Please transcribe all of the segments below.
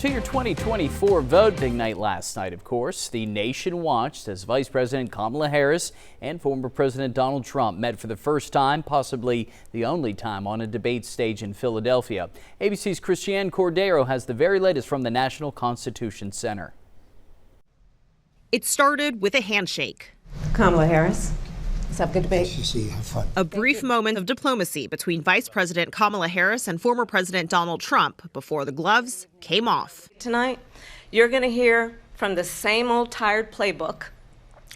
To your 2024 vote, big night last night, of course. The nation watched as Vice President Kamala Harris and former President Donald Trump met for the first time, possibly the only time, on a debate stage in Philadelphia. ABC's Christiane Cordero has the very latest from the National Constitution Center. It started with a handshake. Kamala Harris. Let's have a good debate. Have fun. A brief moment of diplomacy between Vice President Kamala Harris and former President Donald Trump before the gloves came off. Tonight, you're going to hear from the same old tired playbook,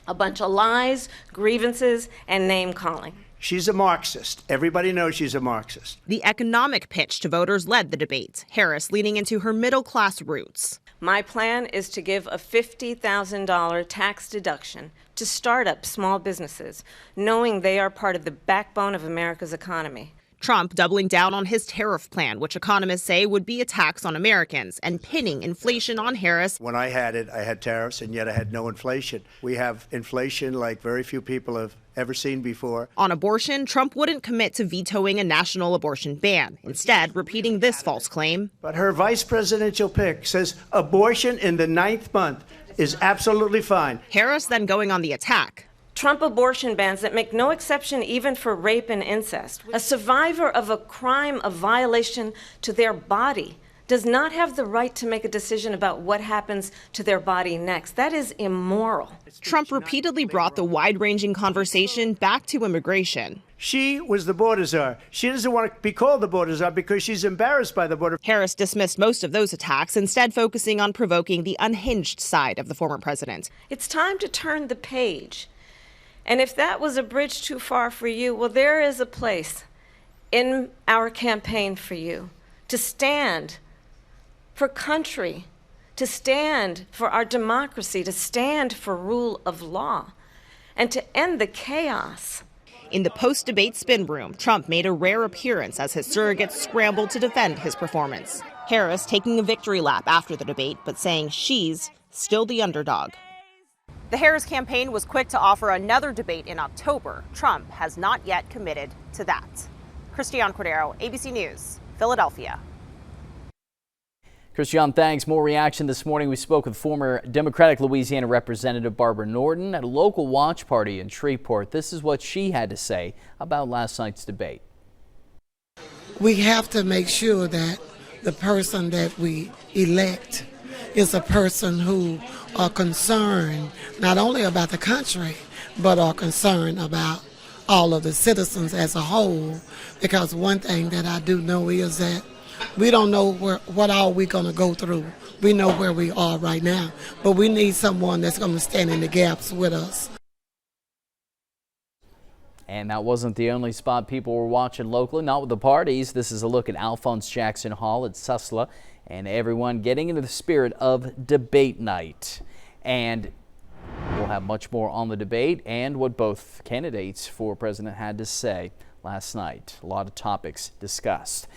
a bunch of lies, grievances, and name-calling. She's a Marxist. Everybody knows she's a Marxist. The economic pitch to voters led the debate, Harris leaning into her middle-class roots. My plan is to give a $50,000 tax deduction to start-up small businesses, knowing they are part of the backbone of America's economy. Trump doubling down on his tariff plan, which economists say would be a tax on Americans, and pinning inflation on Harris. When I had it, I had tariffs, and yet I had no inflation. We have inflation like very few people have ever seen before. On abortion, Trump wouldn't commit to vetoing a national abortion ban, instead repeating this false claim. But her vice presidential pick says abortion in the 9th month is absolutely fine. Harris then going on the attack. Trump abortion bans that make no exception even for rape and incest. A survivor of a crime of violation to their body does not have the right to make a decision about what happens to their body next. That is immoral. Trump repeatedly brought the wide-ranging conversation back to immigration. She was the border czar. She doesn't want to be called the border czar because she's embarrassed by the border. Harris dismissed most of those attacks, instead focusing on provoking the unhinged side of the former president. It's time to turn the page. And if that was a bridge too far for you, well, there is a place in our campaign for you to stand for country, to stand for our democracy, to stand for rule of law, and to end the chaos. In the post-debate spin room, Trump made a rare appearance as his surrogates scrambled to defend his performance. Harris taking a victory lap after the debate, but saying she's still the underdog. The Harris campaign was quick to offer another debate in October. Trump has not yet committed to that. Christiane Cordero, ABC News, Philadelphia. Christiane, thanks. More reaction this morning. We spoke with former Democratic Louisiana Representative Barbara Norton at a local watch party in Shreveport. This is what she had to say about last night's debate. We have to make sure that the person that we elect is a person who are concerned not only about the country, but are concerned about all of the citizens as a whole. Because one thing that I do know is that we don't know what all we're going to go through. We know where we are right now, but we need someone that's going to stand in the gaps with us. And that wasn't the only spot people were watching locally, not with the parties. This is a look at Alphonse Jackson Hall at Susla, and everyone getting into the spirit of debate night. And we'll have much more on the debate and what both candidates for president had to say last night. A lot of topics discussed.